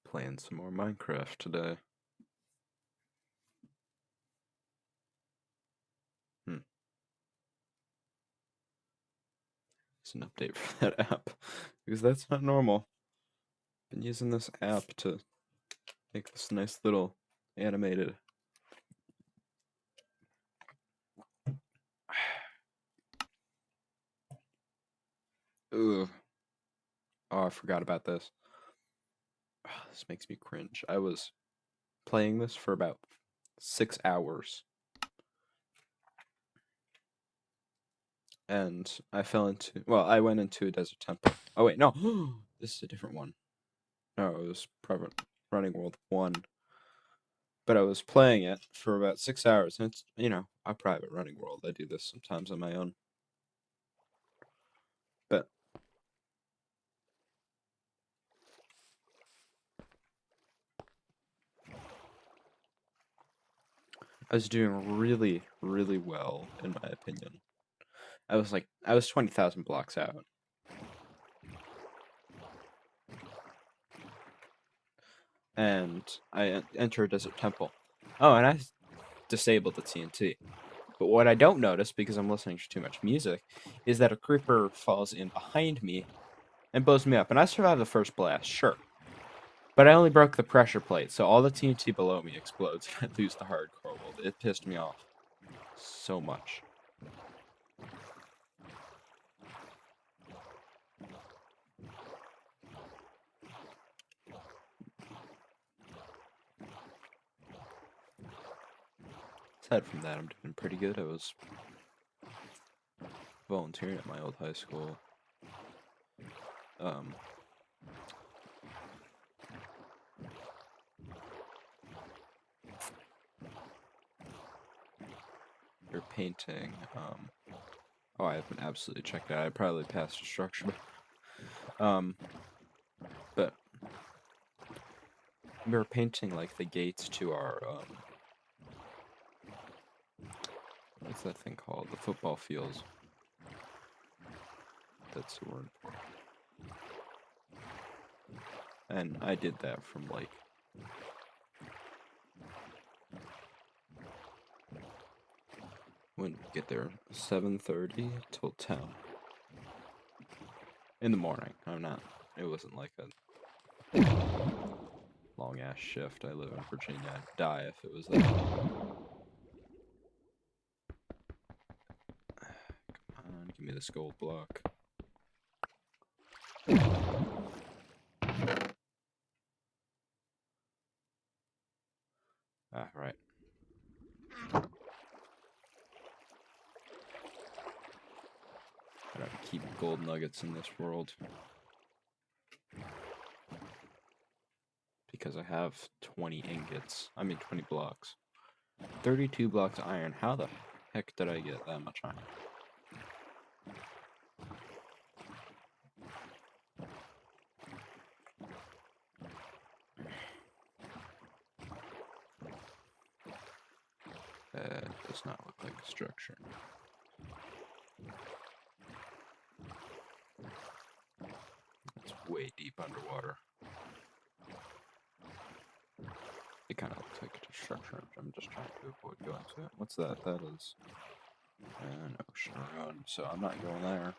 Playing some more Minecraft today. It's an update for that app because that's not normal. Been using this app to make this nice little animated. Ugh. Oh, I forgot about this. This makes me cringe. I was playing this for about 6 hours. And I I went into a desert temple. Oh wait, no. This is a different one. No, it was Private Running World 1. But I was playing it for about 6 hours, and it's, a private running world. I do this sometimes on my own. But I was doing really, really well, in my opinion. I was 20,000 blocks out. And I enter a desert temple. Oh, and I disabled the TNT. But what I don't notice, because I'm listening to too much music, is that a creeper falls in behind me and blows me up. And I survived the first blast, sure. But I only broke the pressure plate, so all the TNT below me explodes and I lose the hardcore world. It pissed me off so much. Aside from that, I'm doing pretty good. I was volunteering at my old high school. You're painting. Oh, I haven't absolutely checked that. I probably passed destruction. But we were painting like the gates to our what's that thing called? The football fields. That's the word for it. And I did that from like when we get there 7:30 till 10 in the morning. It wasn't like a long ass shift. I live in Virginia. I'd die if it was that. Come on, give me this gold block. Ah, right. I gotta keep gold nuggets in this world. Because I have 20 ingots. I mean 20 blocks. 32 blocks of iron. How the heck did I get that much iron? That does not look like a structure. It's way deep underwater. It kind of looks like a structure. I'm just trying to avoid going to it. What's that? That is an ocean around, so I'm not going there.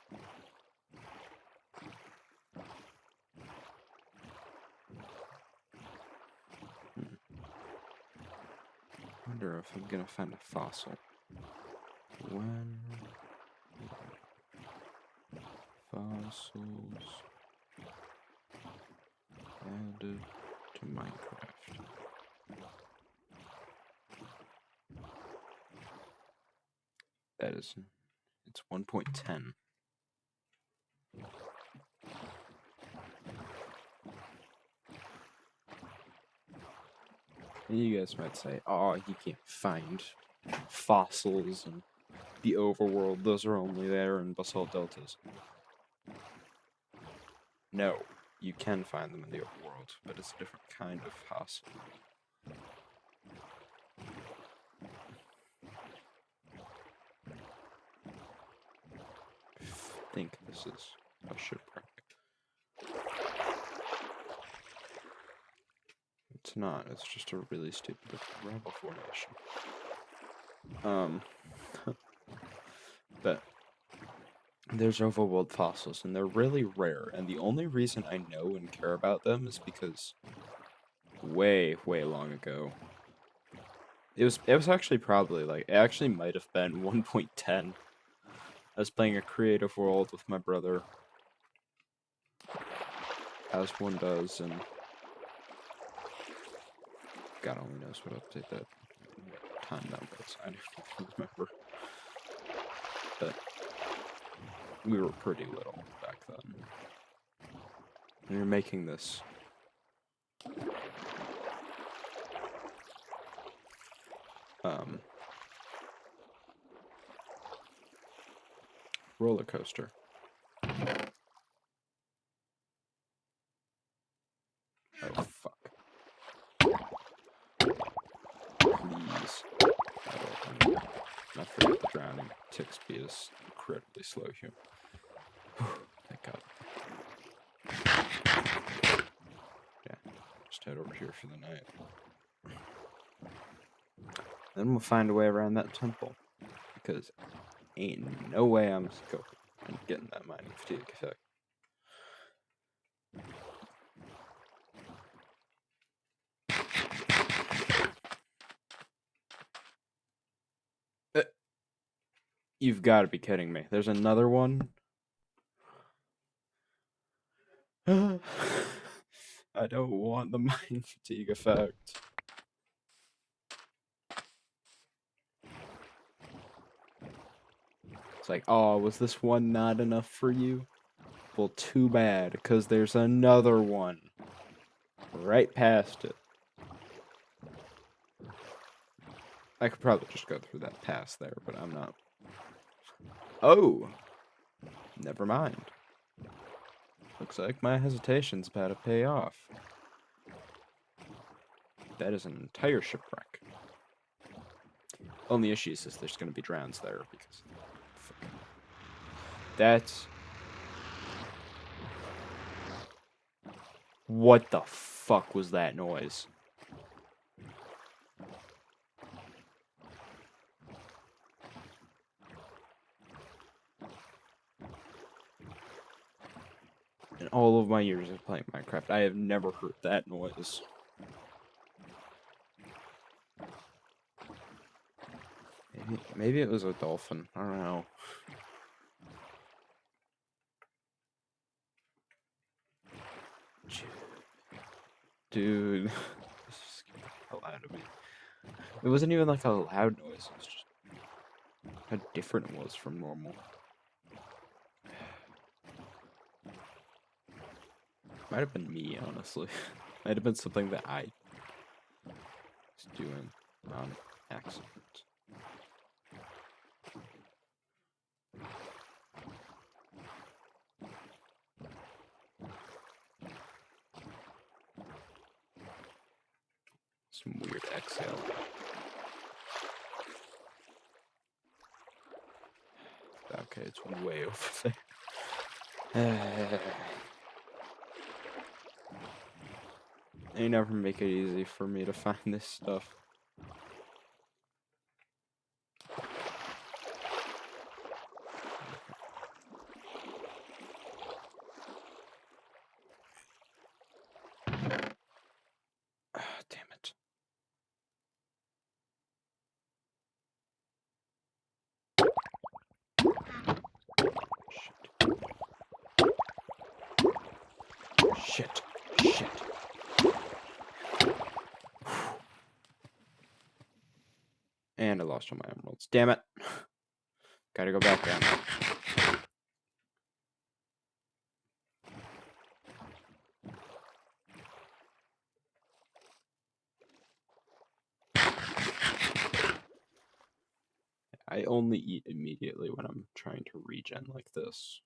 Wonder if I'm gonna find a fossil. When fossils added to Minecraft. It's 1.10. And you guys might say, oh, you can't find fossils in the overworld. Those are only there in basalt deltas. No, you can find them in the overworld, but it's a different kind of fossil. I think this is a shipwreck. it's not. It's just a really stupid rebel formation. But there's overworld fossils, and they're really rare. And the only reason I know and care about them is because way, way long ago, it was actually probably like it actually might have been 1.10. I was playing a creative world with my brother, as one does, and God only knows what update that time that was. I don't even remember. But we were pretty little back then. We were making this roller coaster. Oh fuck. Please. I forget the drowning tick speed is incredibly slow here. Thank God. Yeah, just head over here for the night. Then we'll find a way around that temple. Because ain't no way I'm getting that mining fatigue effect. You've got to be kidding me. There's another one? I don't want the mind fatigue effect. It's like, oh, was this one not enough for you? Well, too bad, because there's another one right past it. I could probably just go through that pass there, but I'm not. Oh! Never mind. Looks like my hesitation's about to pay off. That is an entire shipwreck. Only issue is there's going to be drowns there, because... That's... What the fuck was that noise? In all of my years of playing Minecraft, I have never heard that noise. Maybe it was a dolphin. I don't know. Dude. This scared the hell out of me. It wasn't even like a loud noise. It was just how different it was from normal. Might have been me, honestly. Might have been something that I was doing on accident. Some weird exhale. Okay, it's way over there. They never make it easy for me to find this stuff. Damn it. Shit. Shit. And I lost all my emeralds. Damn it. Gotta go back down. I only eat immediately when I'm trying to regen like this.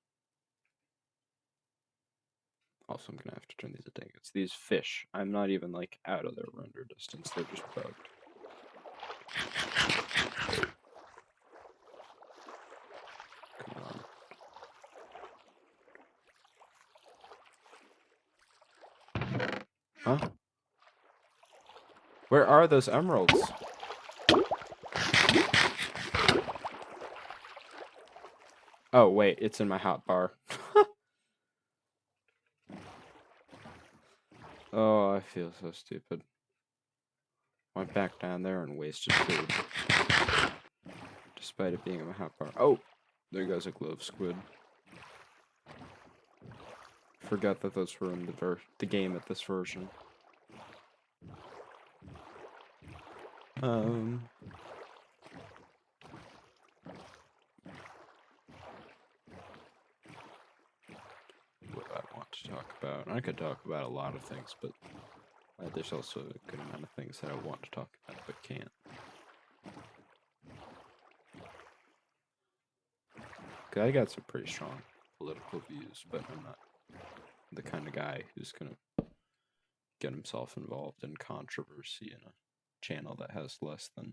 Also, I'm gonna have to turn these into ingots. These fish, I'm not even like out of their render distance. They're just bugged. Come on. Huh? Where are those emeralds? Oh, wait, it's in my hotbar. Oh, I feel so stupid. Went back down there and wasted food. Despite it being in my hotbar. Oh, there goes a glove squid. Forgot that those were in the game at this version. What I want to talk about. I could talk about a lot of things, but there's also a good amount of things that I want to talk about but can't. I got some pretty strong political views, but I'm not the kind of guy who's gonna get himself involved in controversy in a channel that has less than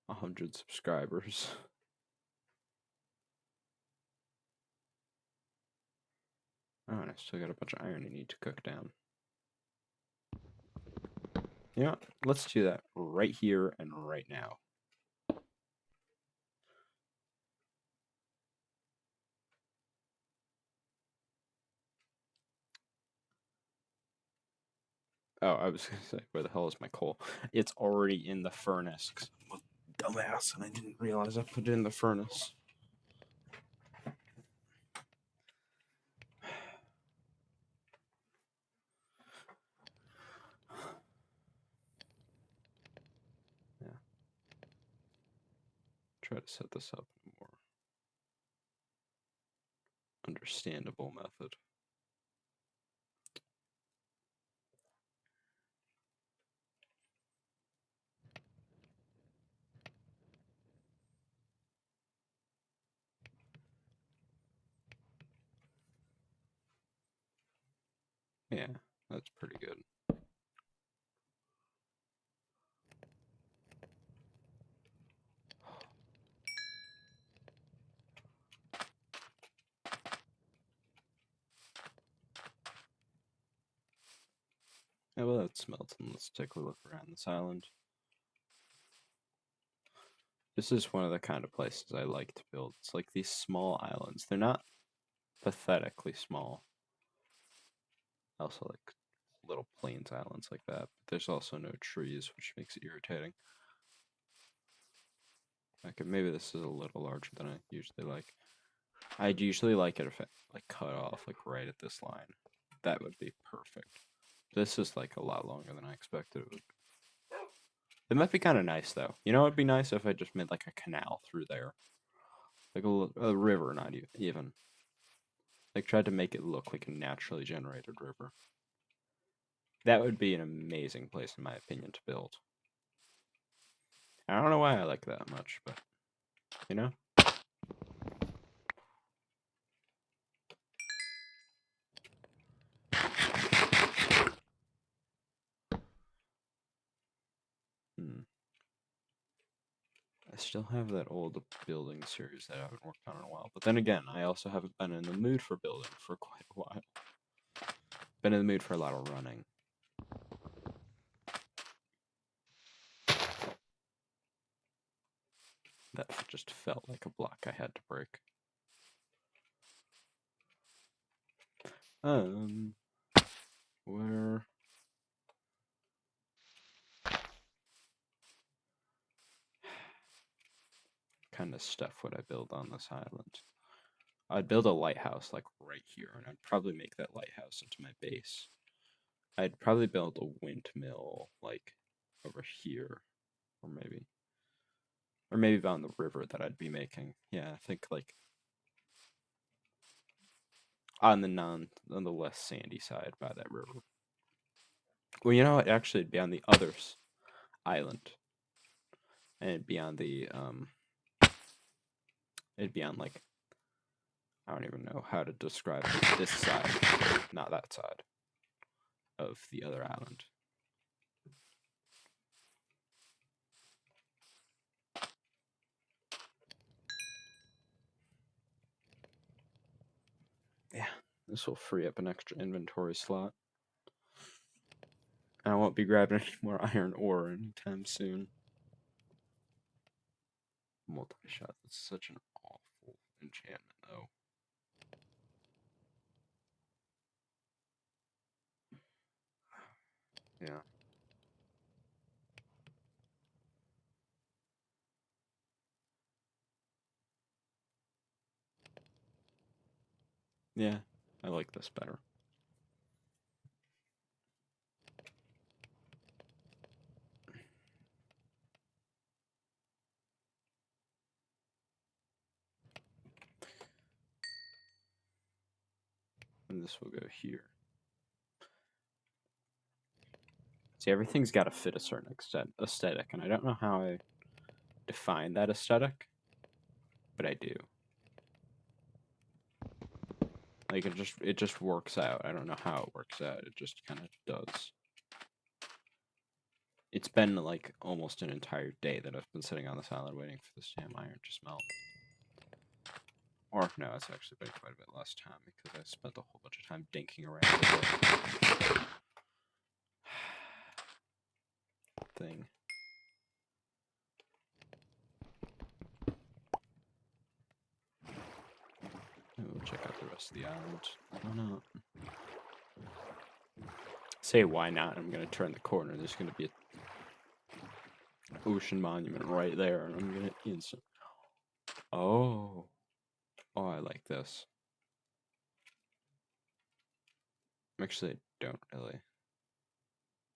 100 subscribers. Oh, and I still got a bunch of iron I need to cook down. Yeah, let's do that right here and right now. Oh, I was gonna say, where the hell is my coal? It's already in the furnace. I'm a dumbass, and I didn't realize I put it in the furnace. Yeah. Try to set this up in a more understandable method. Yeah, that's pretty good. Yeah, well, that's smelting. Let's take a look around this island. This is one of the kind of places I like to build. It's like these small islands. They're not pathetically small. I also like little plains islands like that. But there's also no trees, which makes it irritating. Okay, maybe this is a little larger than I usually like. I'd usually like it if it like cut off like right at this line. That would be perfect. This is like a lot longer than I expected it would. It might be kind of nice though. You know, it'd be nice if I just made like a canal through there, like a river, not even. Like tried to make it look like a naturally generated river. That would be an amazing place, in my opinion, to build. I don't know why I like that much, but you know. I still have that old building series that I haven't worked on in a while. But then again, I also haven't been in the mood for building for quite a while. Been in the mood for a lot of running. That just felt like a block I had to break. Where... kind of stuff would I build on this island? I'd build a lighthouse like right here, and I'd probably make that lighthouse into my base. I'd probably build a windmill like over here, or maybe on the river that I'd be making. Yeah, I think like on the less sandy side by that river. Well, you know what? Actually, it'd be on the other island, and it'd be on it'd be on like I don't even know how to describe this side, not that side of the other island. Yeah, this will free up an extra inventory slot. I won't be grabbing any more iron ore anytime soon. Multi-shot. That's such an awful enchantment, though. Yeah. Yeah, I like this better. And this will go here. See, everything's got to fit a certain aesthetic, and I don't know how I define that aesthetic, but I do. Like, it just works out. I don't know how it works out. It just kind of does. It's been like almost an entire day that I've been sitting on this island waiting for this damn iron to smelt. Or no, it's actually been quite a bit less time because I spent a whole bunch of time dinking around with the thing. We'll check out the rest of the island. Why not? Say why not? I'm gonna turn the corner. There's gonna be an ocean monument right there, and I'm gonna instant. Oh, oh, I like this. Actually, I don't really.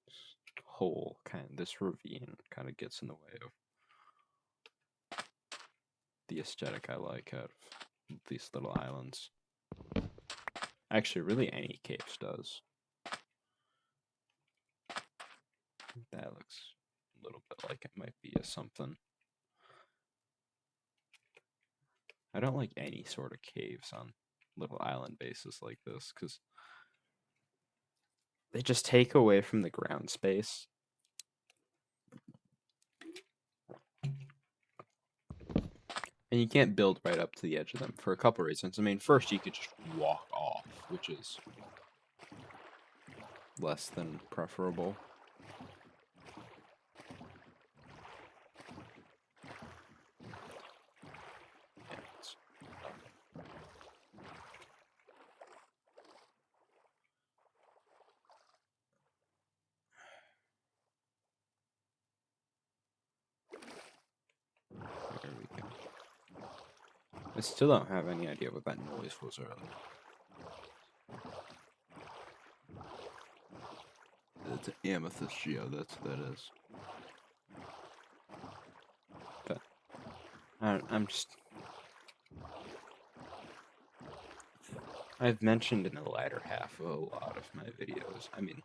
This hole this ravine kind of gets in the way of the aesthetic I like out of these little islands. Actually, really any caves does. That looks a little bit like it might be a something. I don't like any sort of caves on little island bases like this because they just take away from the ground space. And you can't build right up to the edge of them for a couple reasons. I mean, first, you could just walk off, which is less than preferable. There we go. I still don't have any idea what that noise was earlier. It's an amethyst geo, that's what that is. But I'm just... I've mentioned in the latter half of a lot of my videos, I mean,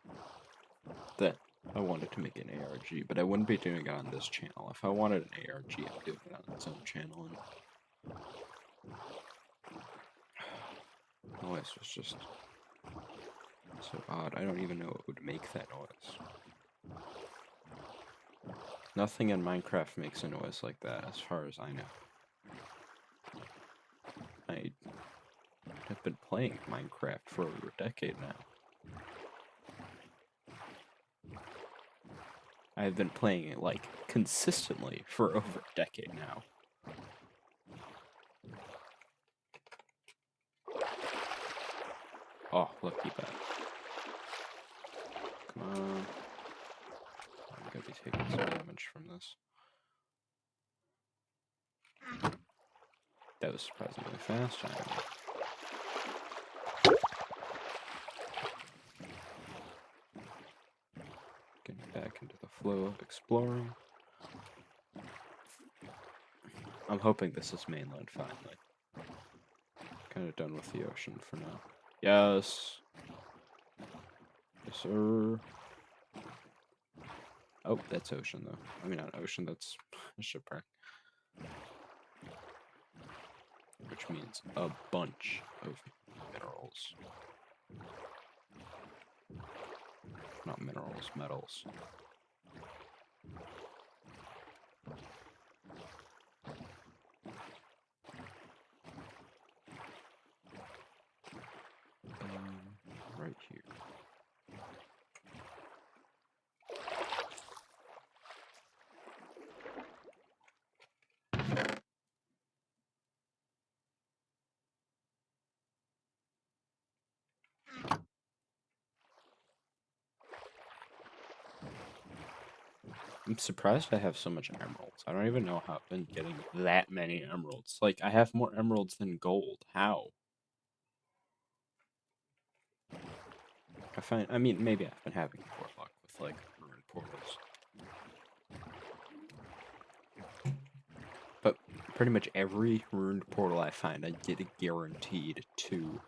that I wanted to make an ARG, but I wouldn't be doing it on this channel. If I wanted an ARG, I'd do it on its own channel. And noise was just so odd. I don't even know what would make that noise. Nothing in Minecraft makes a noise like that, as far as I know. I have been playing Minecraft for over a decade now. I've been playing it, like, consistently for over a decade now. Oh, lucky bad. Come on. I'm gonna be taking some damage from this. That was surprisingly fast. Getting back into the flow of exploring. I'm hoping this is mainland finally. Kind of done with the ocean for now. Yes. Yes, sir. Oh, that's ocean though. I mean, not ocean, that's a shipwreck. Which means a bunch of minerals. Not minerals, metals. Right here. I'm surprised I have so much emeralds. I don't even know how I've been getting that many emeralds. Like, I have more emeralds than gold. How? I mean, maybe I've been having poor luck with, like, ruined portals. But pretty much every ruined portal I find, I get a guaranteed 2.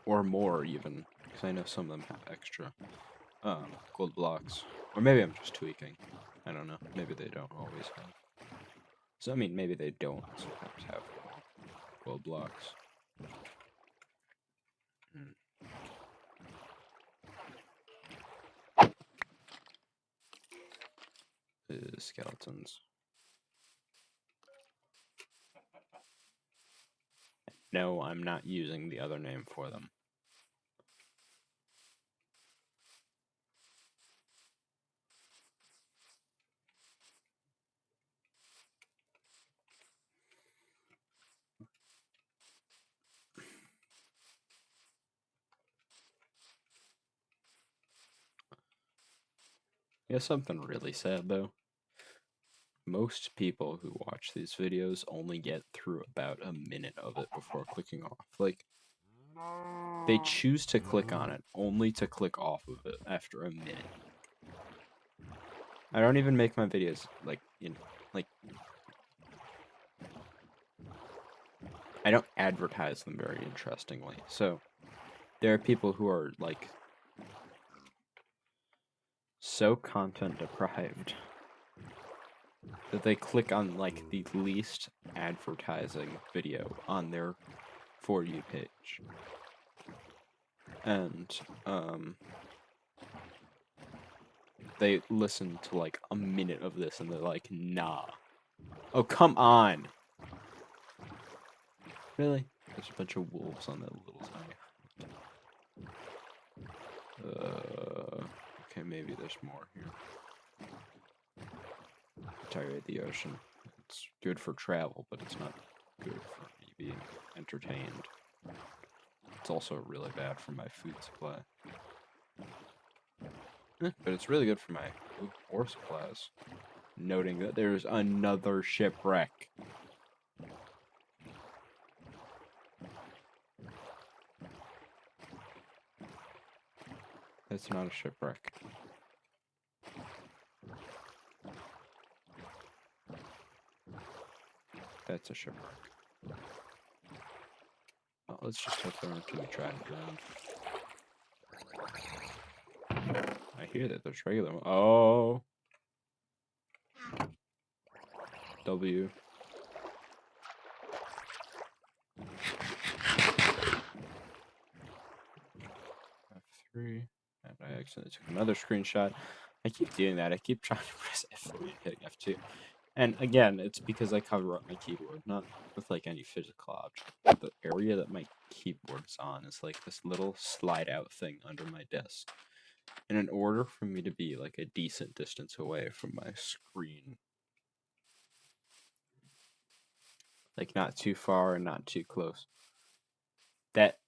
Or more, even. Because I know some of them have extra gold blocks. Or maybe I'm just tweaking. I don't know. Maybe they don't always have. So, I mean, maybe they don't sometimes have gold blocks. Skeletons. No, I'm not using the other name for them. Yeah, something really sad though. Most people who watch these videos only get through about a minute of it before clicking off. Like, they choose to click on it only to click off of it after a minute. I don't even make my videos like I don't advertise them very interestingly. So there are people who are like so content deprived that they click on like the least advertising video on their For You page. And they listen to like a minute of this and they're like, nah. Oh, come on. Really? There's a bunch of wolves on that little tiny. Okay, maybe there's more here. Tire the ocean. It's good for travel, but it's not good for me being entertained. It's also really bad for my food supply. But it's really good for my ore supplies. Noting that there's another shipwreck. It's not a shipwreck. That's a shipwreck. Oh, let's just hope there aren't any trident around. I hear that there's regular one. Oh. W. F3. And I accidentally took another screenshot. I keep doing that. I keep trying to press F3 and hitting F2. And again, it's because I cover up my keyboard, not with like any physical object. The area that my keyboard's on is like this little slide out thing under my desk. And in order for me to be like a decent distance away from my screen, like not too far and not too close, that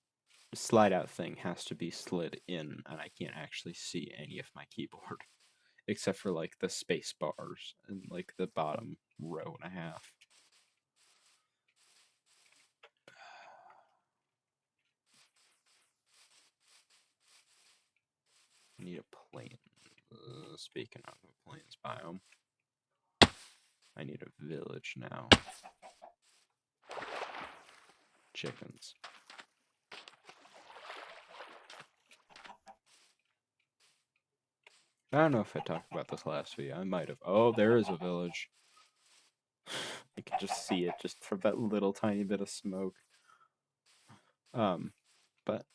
slide out thing has to be slid in, and I can't actually see any of my keyboard except for like the space bars and like the bottom row and a half. I need a plane. Speaking of a plains biome, I need a village now. Chickens. I don't know if I talked about this last video. I might have. Oh, there is a village. I can just see it just from that little tiny bit of smoke. But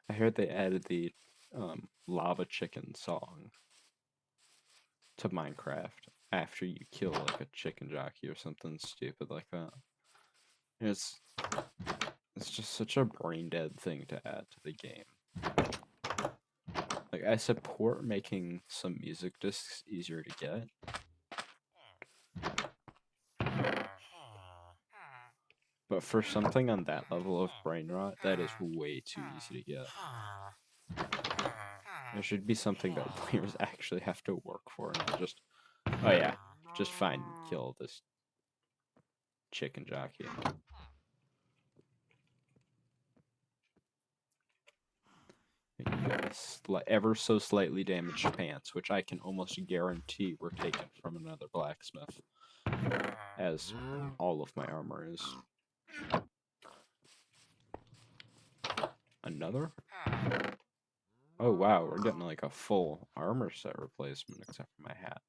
I heard they added the lava chicken song to Minecraft after you kill like a chicken jockey or something stupid like that. It's just such a brain dead thing to add to the game. Like, I support making some music discs easier to get. But for something on that level of brain rot, that is way too easy to get. There should be something that players actually have to work for, not just, oh yeah, just find and kill this chicken jockey. And you get ever so slightly damaged pants, which I can almost guarantee were taken from another blacksmith, as all of my armor is. Another? Oh wow, we're getting like a full armor set replacement except for my hat.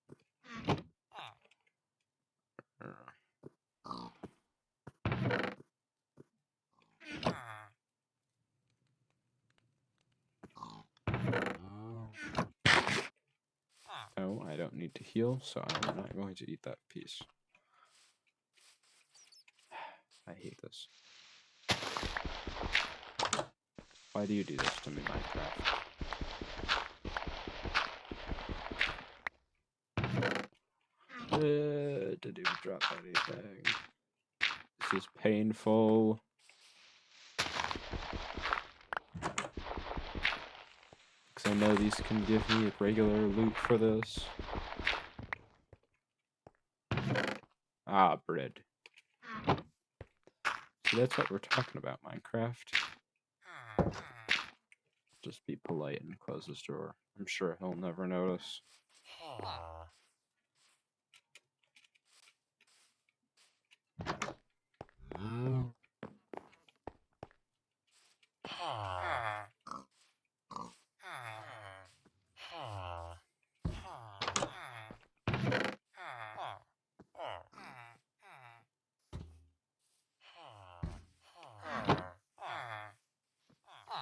Oh, I don't need to heal, so I'm not going to eat that piece. I hate this. Why do you do this to me, Minecraft? Did you drop anything? This is painful. Because I know these can give me regular loot for this. Ah, bread. See, that's what we're talking about, Minecraft. Just be polite and close this door. I'm sure he'll never notice.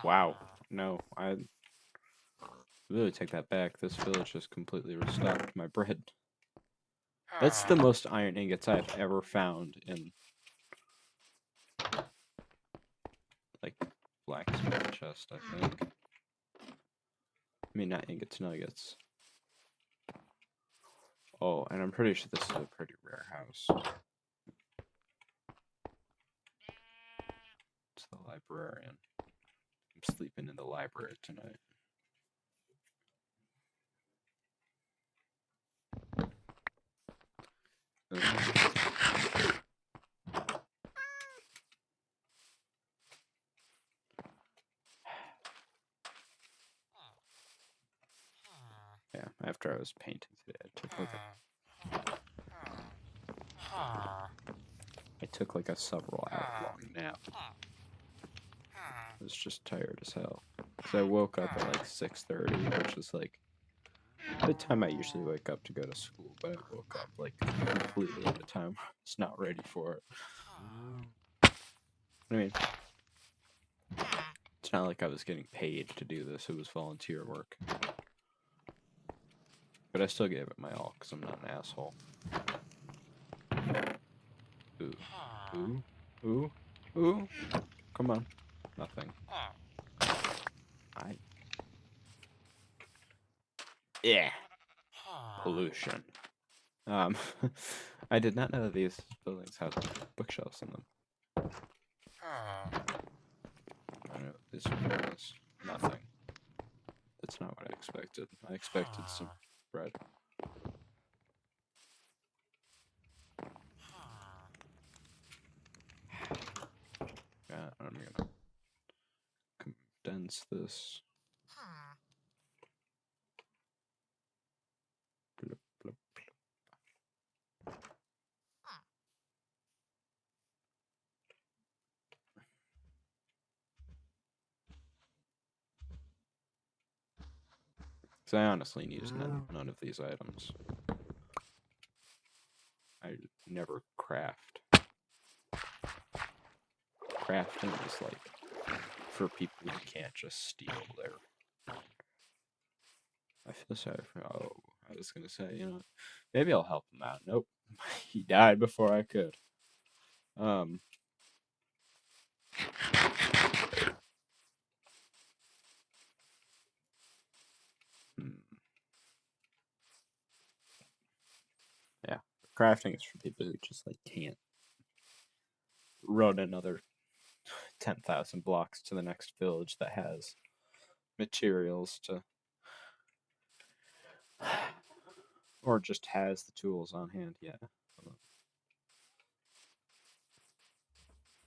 Wow. No, I really take that back. This village has completely restocked my bread. That's the most iron ingots I've ever found in, like, blacksmith chest, I think. I mean, not ingots, nuggets. Oh, and I'm pretty sure this is a pretty rare house. It's the librarian. I'm sleeping in the library tonight. Yeah, after I was painting today, I took like a several hour long nap. I was just tired as hell. So I woke up at like 6:30, which is like the time I usually wake up to go to school, but I woke up like completely at a time I was not ready for it. I mean, it's not like I was getting paid to do this, it was volunteer work. But I still gave it my all, because I'm not an asshole. Ooh. Ooh. Ooh. Ooh. Come on. Nothing. Yeah. Pollution. I did not know that these buildings had bookshelves in them. I know this one has nothing. That's not what I expected. I expected some bread. Yeah, I'm gonna condense this. Blip, blip, blip. Because I honestly need none of these items. I never craft. Crafting is like for people who can't just steal their. I feel sorry for. Oh, I was gonna say, maybe I'll help him out. Nope, he died before I could. Yeah, crafting is for people who just like can't. run another 10,000 blocks to the next village that has materials to, or just has the tools on hand. Yeah.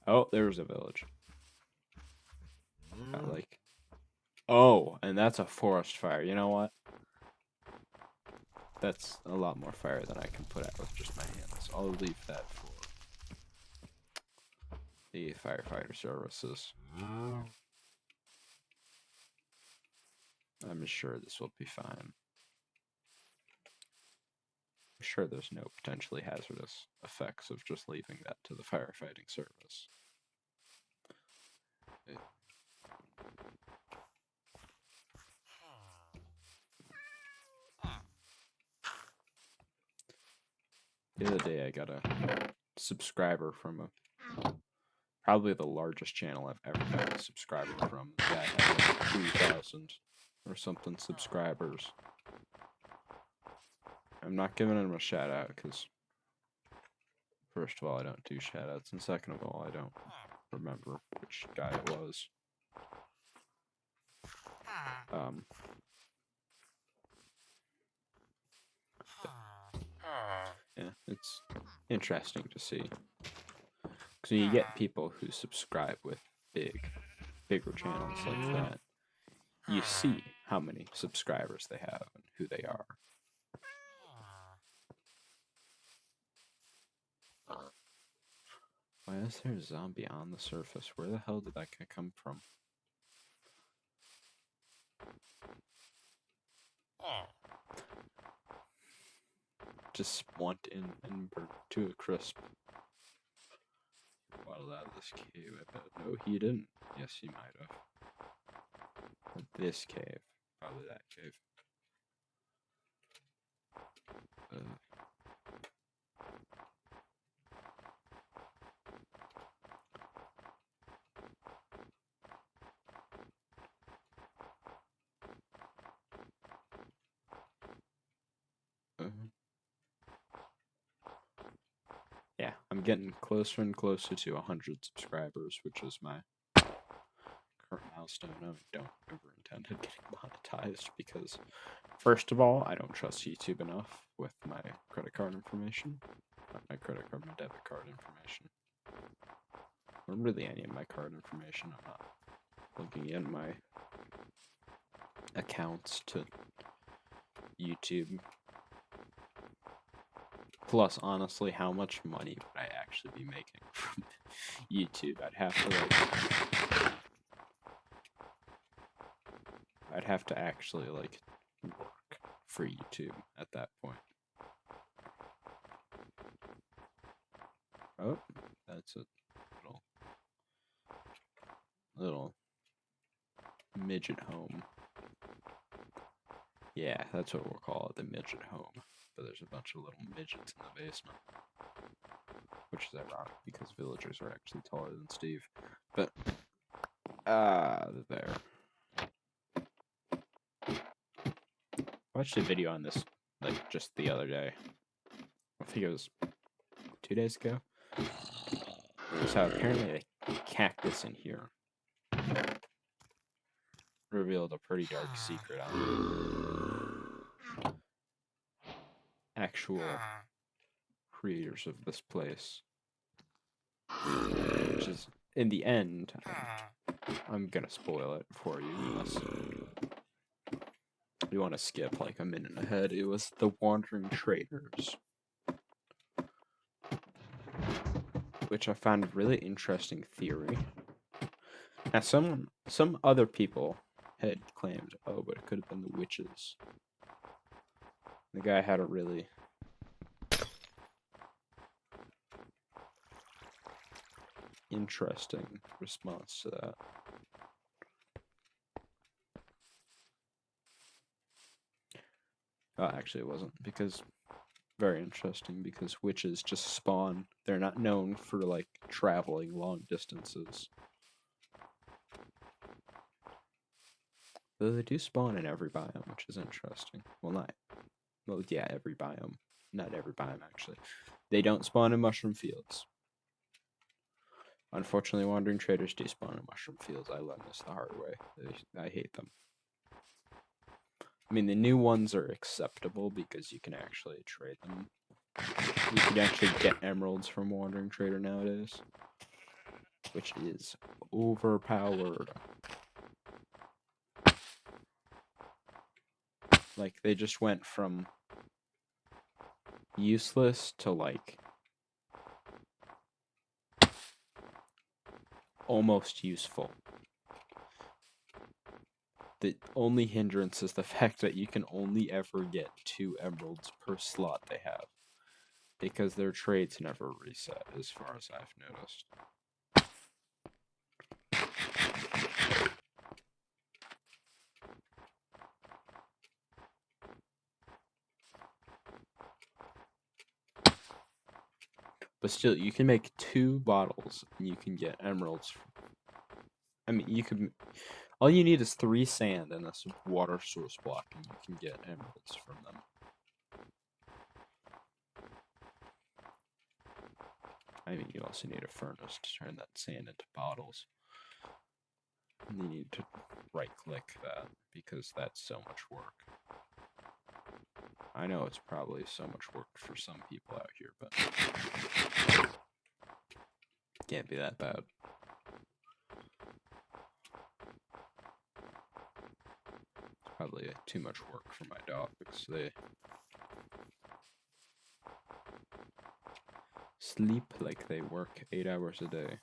Oh, there's a village. I like. Oh, and that's a forest fire. You know what? That's a lot more fire than I can put out with just my hands. I'll leave that for the firefighter services. I'm sure this will be fine. I'm sure there's no potentially hazardous effects of just leaving that to the firefighting service. The other day I got a subscriber from probably the largest channel I've ever got a subscriber from. The guy had like 2,000 or something subscribers. I'm not giving him a shout out because, first of all, I don't do shout outs, and second of all, I don't remember which guy it was. Yeah, it's interesting to see. Because you get people who subscribe with bigger channels like that. You see how many subscribers they have and who they are. Why is there a zombie on the surface? Where the hell did that guy come from? Just want in and burnt to a crisp. Waddled out of this cave, I bet. No, he didn't. Yes, he might have. But this cave. Probably that cave. Yeah, I'm getting closer and closer to 100 subscribers, which is my current milestone. I don't ever intend on getting monetized because, first of all, I don't trust YouTube enough with my credit card information. Not my credit card, my debit card information. Or really any of my card information. I'm not plugging in my accounts to YouTube. Plus, honestly, how much money would I actually be making from YouTube? I'd have to actually like work for YouTube at that point. Oh, that's a little midget home. Yeah, that's what we'll call it, the midget home. But there's a bunch of little midgets in the basement. Which is ironic because villagers are actually taller than Steve. But, there. I watched a video on this, like, just the other day. I think it was 2 days ago. So apparently a cactus in here revealed a pretty dark secret on actual creators of this place. Which is, in the end, I'm gonna spoil it for you unless you want to skip like a minute ahead. It was the Wandering Traders, which I found a really interesting theory. Now, some other people had claimed, oh, but it could have been the witches. The guy had a really interesting response to that. Oh, actually, it wasn't, because very interesting, because witches just spawn. They're not known for, like, traveling long distances. Though they do spawn in every biome, which is interesting. Well, yeah, every biome. Not every biome, actually. They don't spawn in mushroom fields. Unfortunately, wandering traders do spawn in mushroom fields. I learned this the hard way. I hate them. I mean, the new ones are acceptable because you can actually trade them. You can actually get emeralds from wandering trader nowadays, which is overpowered. Like, they just went from useless to, like, almost useful. The only hindrance is the fact that you can only ever get 2 emeralds per slot they have, because their trades never reset, as far as I've noticed. But still, you can make 2 bottles, and you can get emeralds. I mean, you could... All you need is 3 sand and a water source block, and you can get emeralds from them. I mean, you also need a furnace to turn that sand into bottles. And you need to right-click that, because that's so much work. I know it's probably so much work for some people out here, but... can't be that bad. It's probably too much work for my dogs. They sleep like they work 8 hours a day,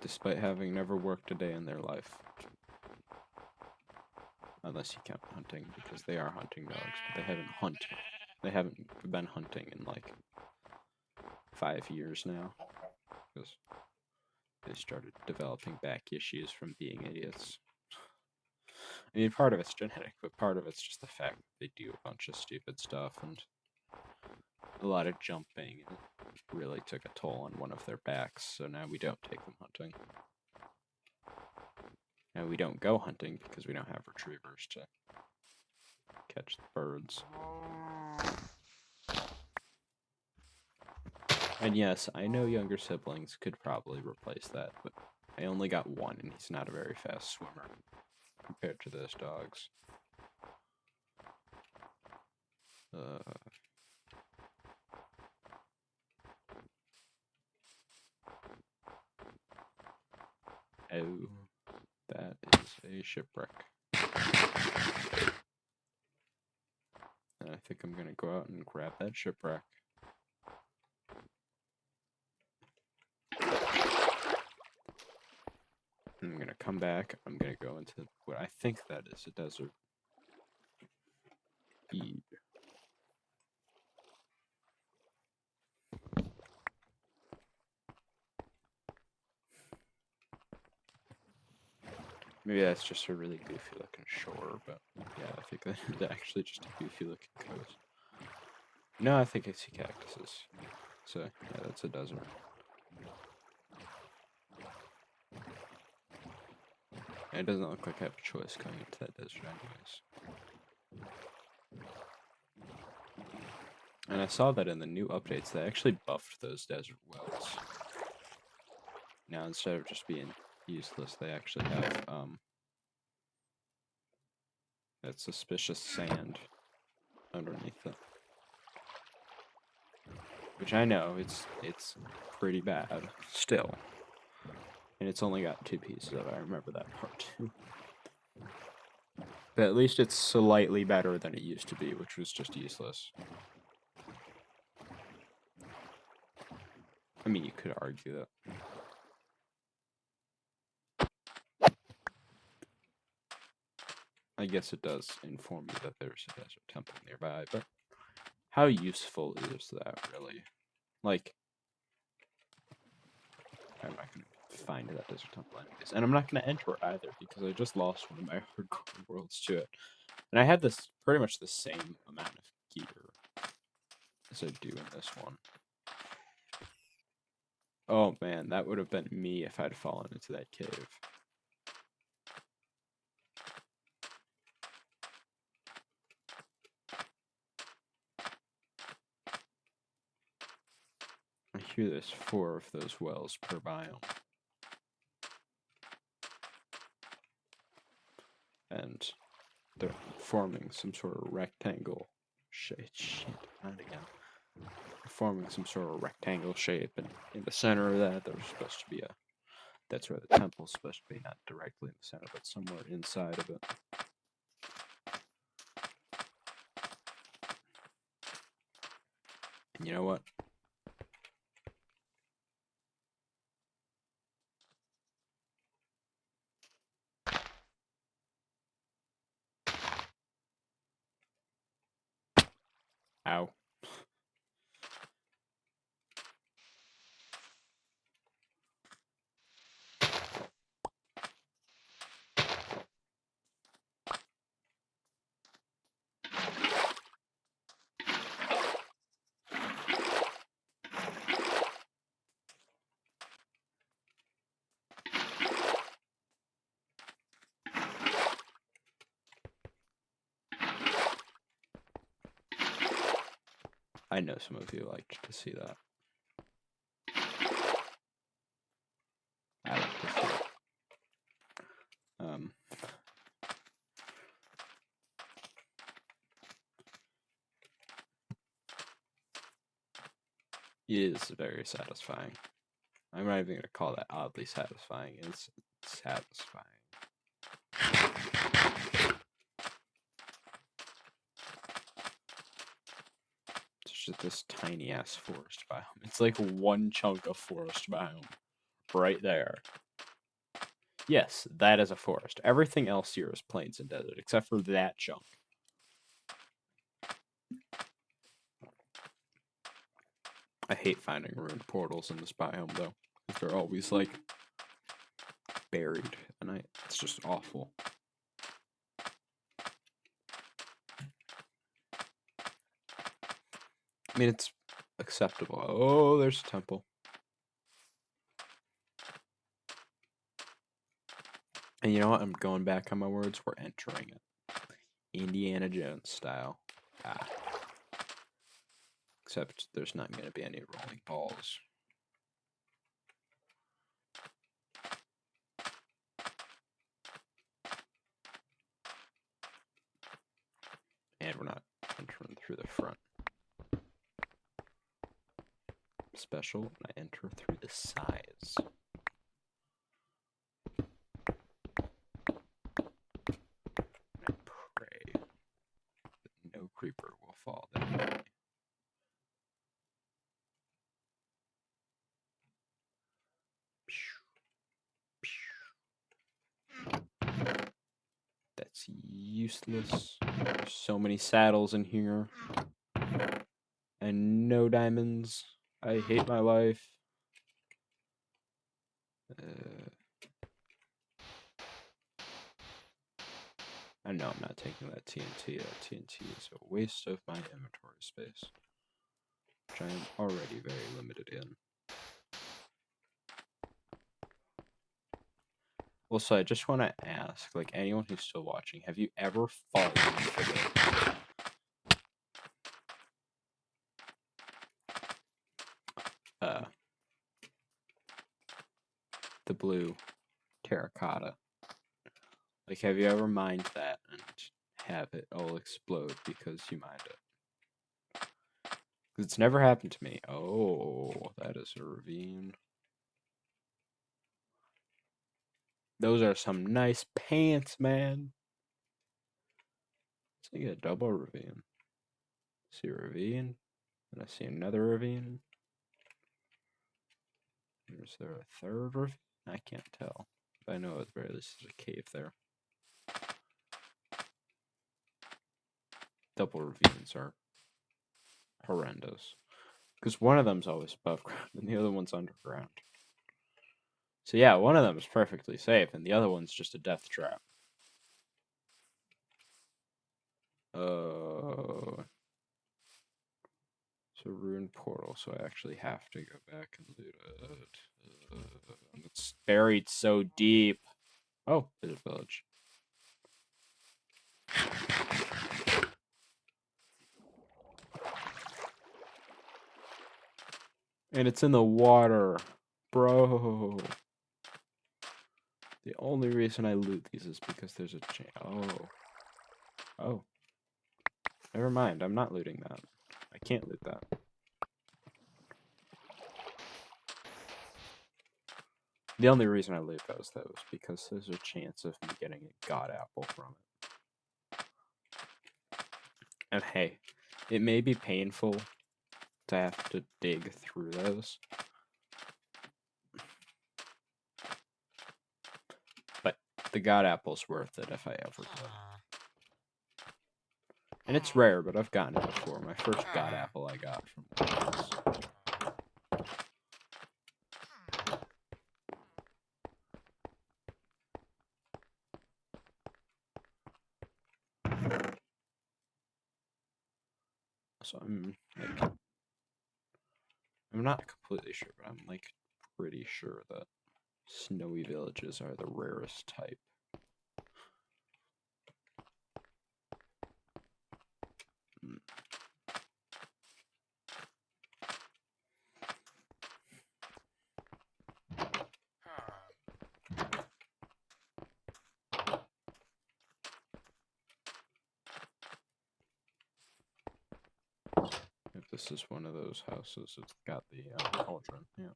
despite having never worked a day in their life. Unless you count hunting, because they are hunting dogs, but they haven't been hunting in like 5 years now, because they started developing back issues from being idiots. I mean, part of it's genetic, but part of it's just the fact that they do a bunch of stupid stuff, and a lot of jumping, and it really took a toll on one of their backs, so now we don't take them hunting. And we don't go hunting because we don't have retrievers to catch the birds. And yes, I know younger siblings could probably replace that, but I only got one, and he's not a very fast swimmer compared to those dogs. Oh, that is a shipwreck. And I think I'm gonna go out and grab that shipwreck. I'm gonna come back. I'm gonna go into what I think that is a desert. Maybe that's just a really goofy looking shore, but yeah, I think that is actually just a goofy looking coast. No, I think I see cactuses. So, yeah, that's a desert. And it doesn't look like I have a choice going into that desert anyways. And I saw that in the new updates, they actually buffed those desert wells. Now, instead of just being useless, they actually have, that suspicious sand underneath it. Which I know, it's pretty bad, still. And it's only got 2 pieces of it, I remember that part too. But at least it's slightly better than it used to be, which was just useless. I mean, you could argue that. I guess it does inform you that there's a desert temple nearby, but how useful is that, really? Like, I'm not going to find that desert temple anyways. And I'm not going to enter it either, because I just lost one of my hardcore worlds to it. And I had this pretty much the same amount of gear as I do in this one. Oh man, that would have been me if I'd fallen into that cave. I hear there's 4 of those wells per biome. And they're forming some sort of rectangle shape. Shit, not again. Forming some sort of rectangle shape, and in the center of that, there's supposed to be a. That's where the temple's supposed to be, not directly in the center, but somewhere inside of it. And you know what? Ow. I know some of you liked to see that. I like to see it. It is very satisfying. I'm not even going to call that oddly satisfying. It's satisfying. It's just this tiny ass forest biome. It's like one chunk of forest biome right there. Yes, that is a forest. Everything else here is plains and desert, except for that chunk. I hate finding ruined portals in this biome, though. Because they're always, like, buried. And it's just awful. I mean, it's acceptable. Oh, there's a temple. And you know what? I'm going back on my words. We're entering it. Indiana Jones style. Ah. Except there's not going to be any rolling balls. And we're not entering through the front. Special, I enter through the sides. I pray that no creeper will fall down. That's useless. There's so many saddles in here. And no diamonds. I hate my life. I know I'm not taking that TNT. That TNT is a waste of my inventory space, which I am already very limited in. Also, I just want to ask, like, anyone who's still watching, have you ever fallen for the blue terracotta? Like, have you ever mined that and have it all explode because you mined it? Because it's never happened to me. Oh, that is a ravine. Those are some nice pants, man. So you get a double ravine. See a ravine, and I see another ravine. Is there a third ravine? I can't tell. But I know at the very least there's a cave there. Double ravines are horrendous. Because one of them's always above ground and the other one's underground. So yeah, one of them is perfectly safe and the other one's just a death trap. It's a ruined portal, so I actually have to go back and loot it. It's buried so deep. Oh, there's a village. And it's in the water. Bro. The only reason I loot these is because there's a chance. Oh. Oh. Never mind. I'm not looting that. I can't loot that. The only reason I loot those, though, is because there's a chance of me getting a god apple from it. And hey, it may be painful to have to dig through those, but the god apple's worth it if I ever could. And it's rare, but I've gotten it before. My first god apple I got from this. So I'm not completely sure, but I'm like pretty sure that snowy villages are the rarest type. If this is one of those houses, it's got the cauldron. Yeah.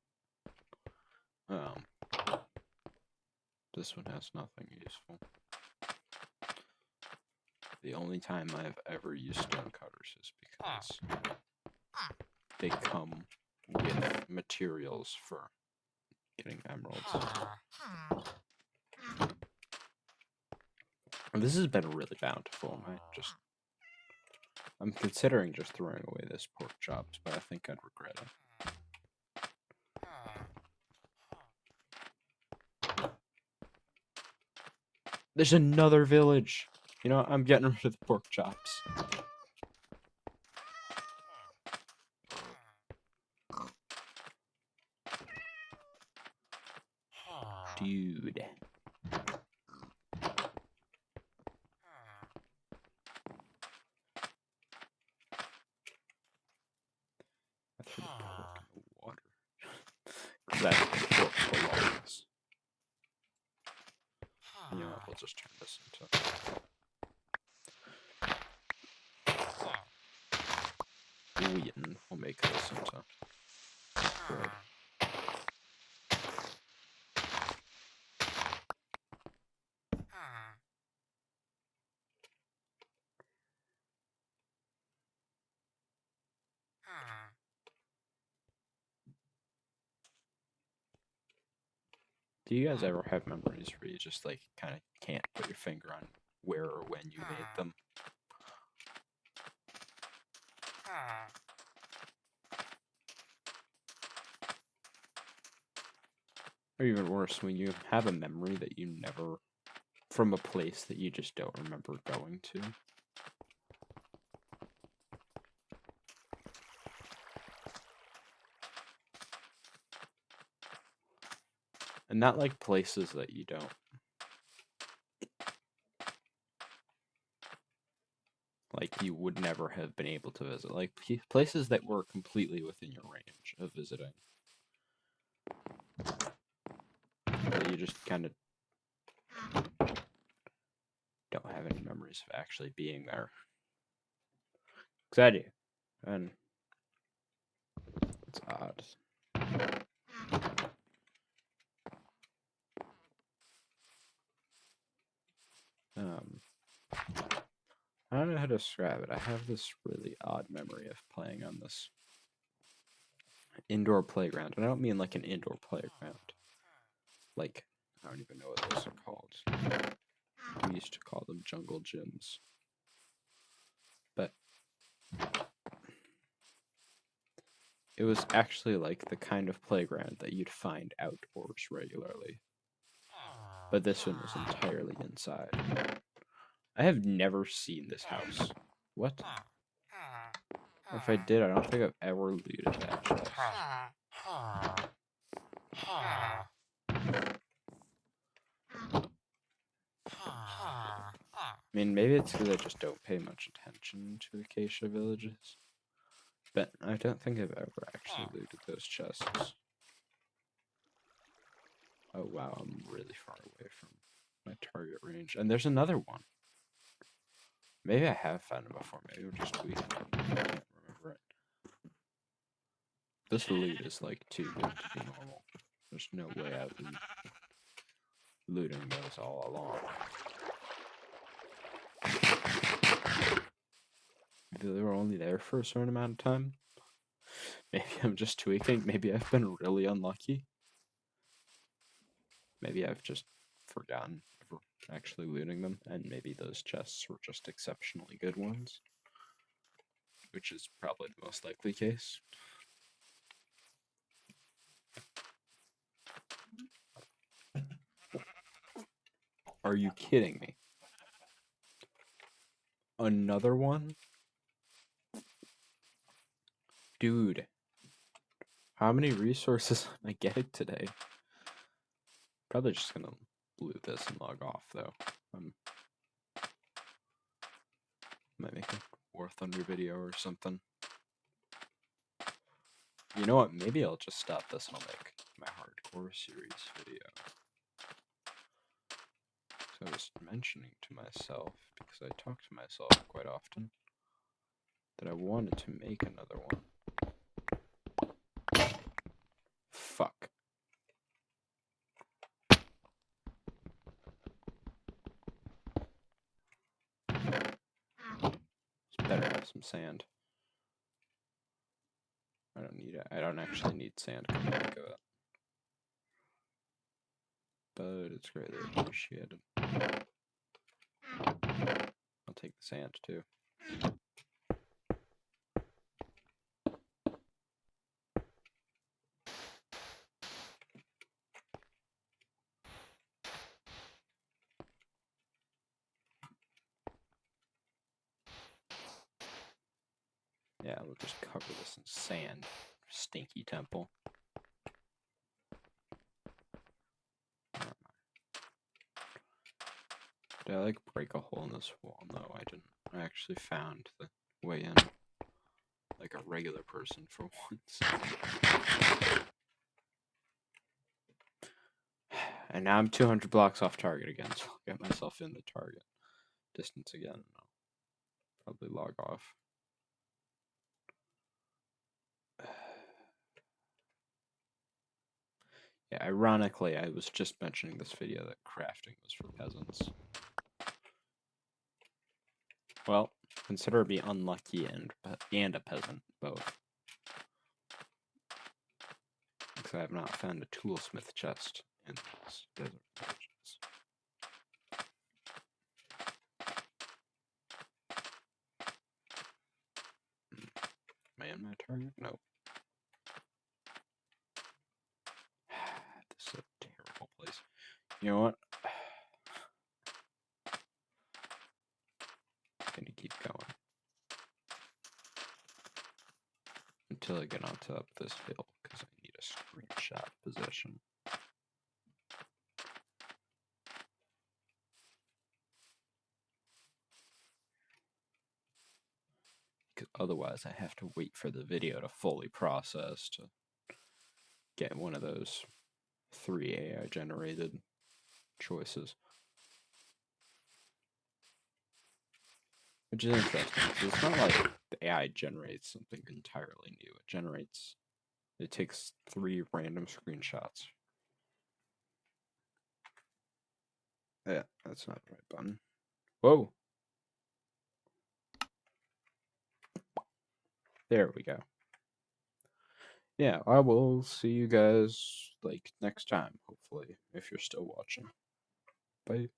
This one has nothing useful. The only time I've ever used stonecutters is because they come with materials for getting emeralds. And this has been really bountiful. I'm considering just throwing away this pork chops, but I think I'd regret it. There's another village. You know, I'm getting rid of the pork chops. Dude. I threw the pork in the water. Because that's where the pork belongs. You know what, we'll just turn this into... wheaten. We'll make this into bread. Do you guys ever have memories where you just like kind of can't put your finger on where or when you made them? Or even worse, when you have a memory that you never, from a place that you just don't remember going to. And not like places that you don't. Like you would never have been able to visit. Like places that were completely within your range of visiting. But you just kind of don't have any memories of actually being there. Because I do. And it's odd. I don't know how to describe it. I have this really odd memory of playing on this indoor playground. And I don't mean like an indoor playground. Like, I don't even know what those are called. We used to call them jungle gyms. But it was actually like the kind of playground that you'd find outdoors regularly. But this one was entirely inside. I have never seen this house. What? Or if I did, I don't think I've ever looted that chest. I mean, maybe it's because I just don't pay much attention to acacia villages. But I don't think I've ever actually looted those chests. Oh wow, I'm really far away from my target range. And there's another one. Maybe I have found it before. Maybe I'm just tweaking. I can't remember it. This loot is like too good to be normal. There's no way I've been looting those all along. They were only there for a certain amount of time. Maybe I'm just tweaking. Maybe I've been really unlucky. Maybe I've just forgotten ever actually looting them, and maybe those chests were just exceptionally good ones, which is probably the most likely case. Are you kidding me? Another one? Dude, how many resources am I getting today? Probably just gonna loot this and log off, though. Might make a War Thunder video or something. You know what? Maybe I'll just stop this and I'll make my hardcore series video. So I was mentioning to myself, because I talk to myself quite often, that I wanted to make another one. Fuck. It's better have some sand. I don't need it. I don't actually need sand to make it. But it's greatly appreciated. I'll take the sand too. Yeah, we'll just cover this in sand. Stinky temple. Did I like break a hole in this wall? No, I didn't. I actually found the way in. Like a regular person for once. And now I'm 200 blocks off target again, so I'll get myself in the target distance again. I'll probably log off. Yeah, ironically, I was just mentioning this video that crafting was for peasants. Well, consider me unlucky and a peasant, both. Because I have not found a toolsmith chest in these desert regions. Am I in my target? No. This is a terrible place. You know what? I'm gonna keep going until I get onto up this hill, because I need a screenshot position. Because otherwise I have to wait for the video to fully process to get one of those 3 AI generated choices. Which is interesting, because it's not like the AI generates something entirely new. It takes 3 random screenshots. Yeah, that's not the right button. Whoa! There we go. Yeah, I will see you guys, like, next time, hopefully, if you're still watching. Bye.